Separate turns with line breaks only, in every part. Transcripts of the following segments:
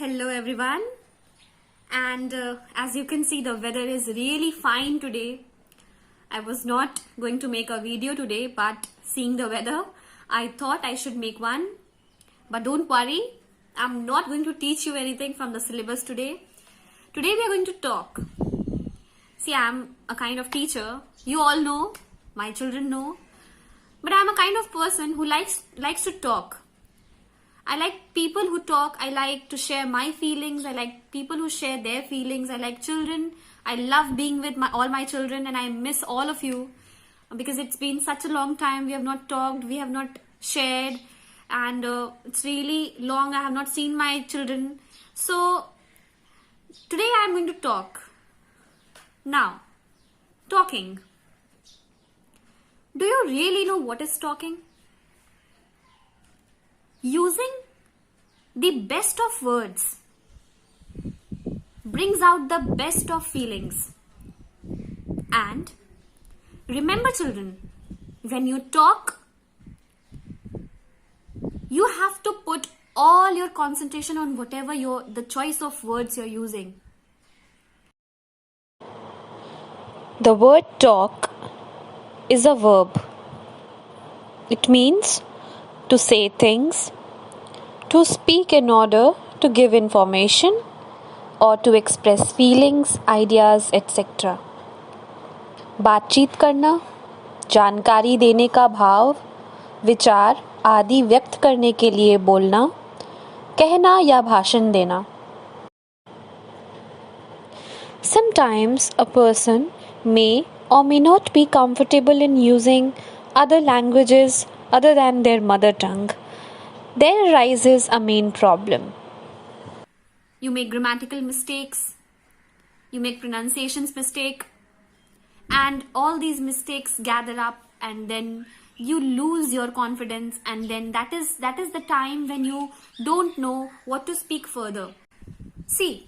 Hello everyone, and as you can see, the weather is really fine today. I was not going to make a video today, but seeing the weather, I thought I should make one. But don't worry, I'm not going to teach you anything from the syllabus today. Today we are going to talk. See, I'm a kind of teacher. You all know, my children know, but I'm a kind of person who likes to talk. I like people who talk. I like to share my feelings. I like people who share their feelings. I like children. I love being with all my children, and I miss all of you because it's been such a long time. We have not talked. We have not shared, and it's really long. I have not seen my children. So today I am going to talk. Now, talking. Do you really know what is talking? Using the best of words brings out the best of feelings. And remember, children, when you talk, you have to put all your concentration on whatever the choice of words you're using.
The word talk is a verb. It means to say things, to speak in order to give information or to express feelings, ideas, etc. बातचीत करना, जानकारी देने का भाव, विचार आदि व्यक्त करने के लिए बोलना, कहना या भाषण देना. Sometimes a person may or may not be comfortable in using other languages other than their mother tongue. There arises a main problem.
You make grammatical mistakes, you make pronunciations mistake, and all these mistakes gather up, and then you lose your confidence, and then that is the time when you don't know what to speak further. See,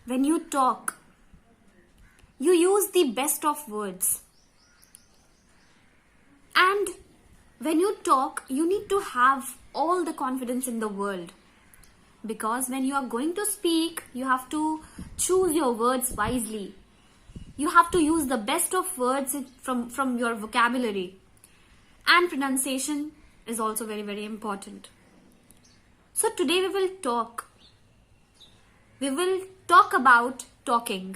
when you talk, you use the best of words. And when you talk, you need to have all the confidence in the world. Because when you are going to speak, you have to choose your words wisely. You have to use the best of words from your vocabulary. And pronunciation is also very, very important. So today we will talk. We will talk about talking.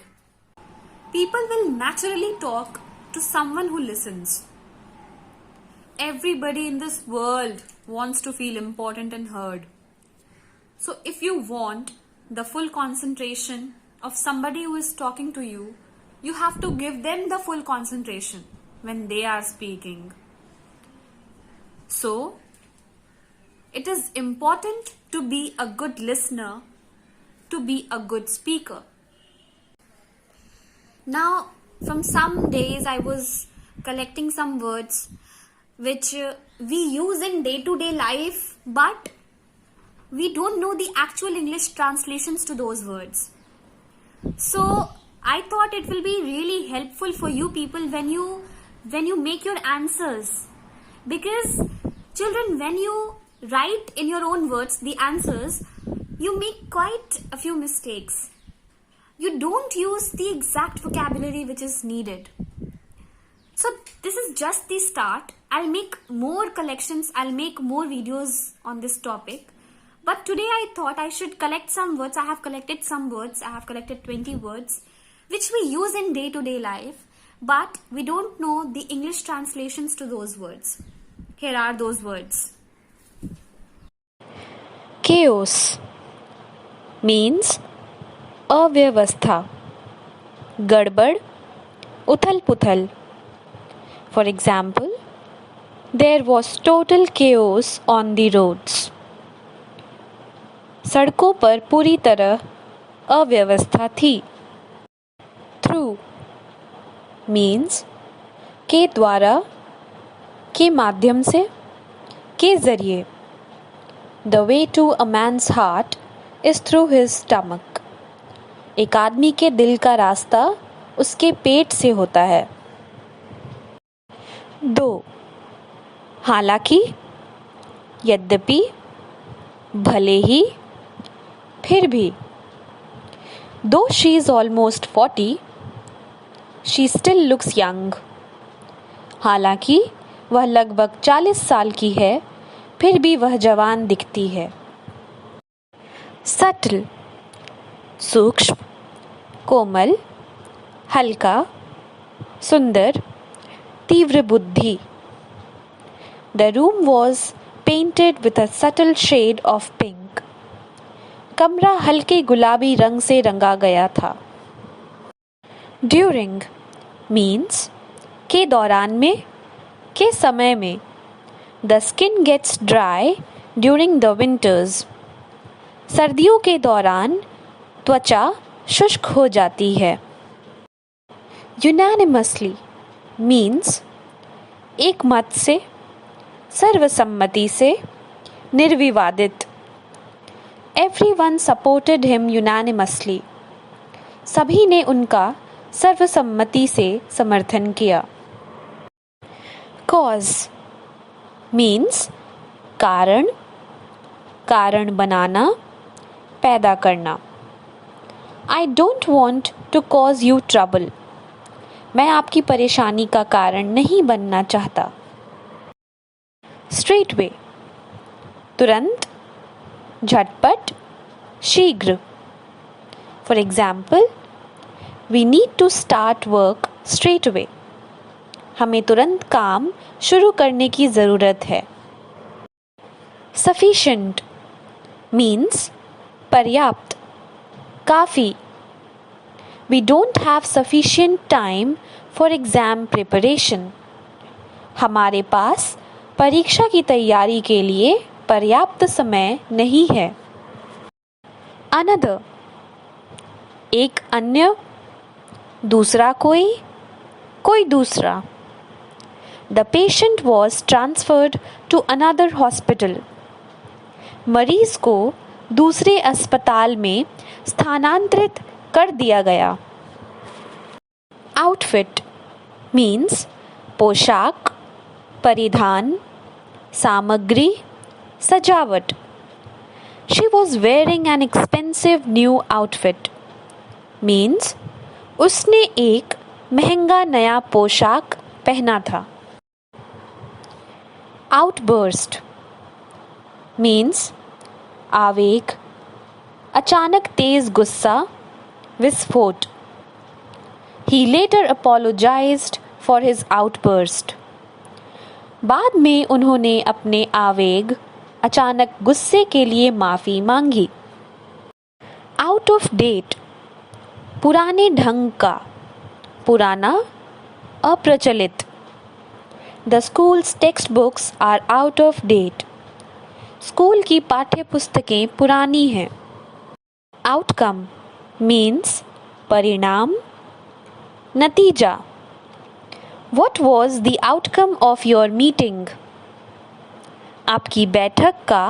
People will naturally talk to someone who listens. Everybody in this world wants to feel important and heard. So if you want the full concentration of somebody who is talking to you, you have to give them the full concentration when they are speaking. So it is important to be a good listener, to be a good speaker. Now, from some days I was collecting some words which we use in day-to-day life, but we don't know the actual English translations to those words. So I thought it will be really helpful for you people when you make your answers, because children, when you write in your own words the answers, you make quite a few mistakes. You don't use the exact vocabulary which is needed. So this is just the start. I'll make more collections. I'll make more videos on this topic. But today I thought I should collect some words. I have collected some words. I have collected 20 words which we use in day-to-day life. But we don't know the English translations to those words. Here are those words.
Chaos means अव्यवस्था, गड़बड़, उथल-पुथल. For example, there was total chaos on the roads. सड़कों पर पूरी तरह अव्यवस्था थी. Through means के द्वारा, के माध्यम से, के जरिए. The way to a man's heart is through his stomach. एक आदमी के दिल का रास्ता उसके पेट से होता है. 2. हालांकि, यद्यपि, भले ही, फिर भी though she is almost 40, she still looks young. हालांकि वह लगभग 40 साल की है, फिर भी वह जवान दिखती है. Subtle, सूक्ष्म, कोमल, हल्का, सुंदर, तीव्र बुद्धि. The room was painted with a subtle shade of pink. कमरा हल्के गुलाबी रंग से रंगा गया था. During means के दौरान में, के समय में. The skin gets dry during the winters. सर्दियों के दौरान त्वचा शुष्क हो जाती है. Unanimously means एक मत से, सर्वसम्मति से, निर्विवादित. Everyone supported him unanimously. सभी ने उनका सर्वसम्मति से समर्थन किया. Cause means कारण, कारण बनाना, पैदा करना. I don't want to cause you trouble. मैं आपकी परेशानी का कारण नहीं बनना चाहता. Straightway तुरंत, झटपट, शीघ्र. For example, we need to start work straight away. हमें तुरंत काम शुरू करने की ज़रूरत है. Sufficient means पर्याप्त, काफ़ी. We don't have sufficient time for exam preparation. हमारे पास परीक्षा की तैयारी के लिए पर्याप्त समय नहीं है. Another एक अन्य, दूसरा कोई, कोई दूसरा. The patient was transferred to another hospital. मरीज को दूसरे अस्पताल में स्थानांतरित कर दिया गया. Outfit means पोशाक, परिधान, सामग्री, सजावट. She was wearing an expensive new outfit. Means उसने एक महंगा नया पोशाक पहना था. Outburst means आवेग, अचानक तेज गुस्सा, विस्फोट. He later apologized for his outburst. बाद में उन्होंने अपने आवेग, अचानक गुस्से के लिए माफ़ी मांगी. Out of date पुराने ढंग का, पुराना, अप्रचलित. The school's textbooks are out of date. School की पाठ्य पुस्तकें पुरानी हैं. Outcome means परिणाम, नतीजा. What was the outcome of your meeting? आपकी बैठक का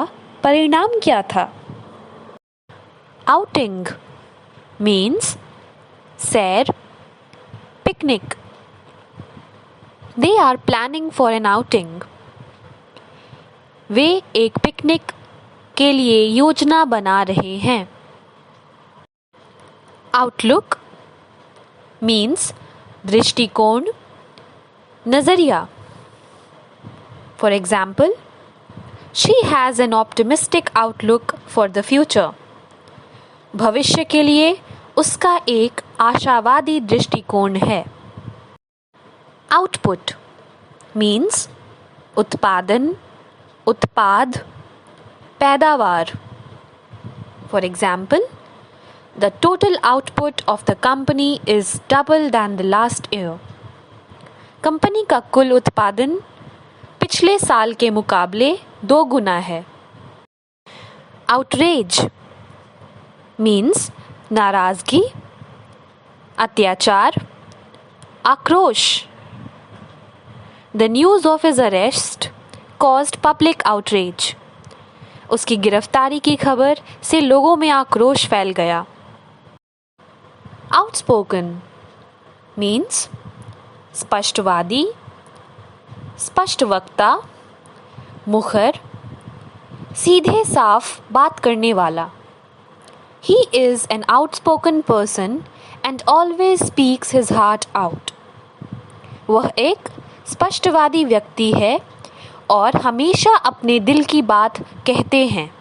परिणाम क्या था? Outing means सैर, picnic. They are planning for an outing. वे एक पिकनिक के लिए योजना बना रहे हैं. Outlook means दृष्टिकोण, नजरिया. For example, she has an optimistic outlook for the future. भविष्य के लिए उसका एक आशावादी दृष्टिकोण है. Output means उत्पादन, उत्पाद, पैदावार. For example, the total output of the company is double than the last year. Company का कुल उत्पादन पिछले साल के मुकाबले 2 गुना है. Outrage means नाराजगी, अत्याचार, आक्रोश. The news of his arrest caused public outrage. उसकी गिरफ्तारी की खबर से लोगों में आक्रोश फैल गया. Outspoken means स्पष्टवादी, स्पष्ट वक्ता, मुखर, सीधे साफ बात करने वाला. He is an outspoken person and always speaks his heart out. वह एक स्पष्टवादी व्यक्ति है और हमेशा अपने दिल की बात कहते हैं.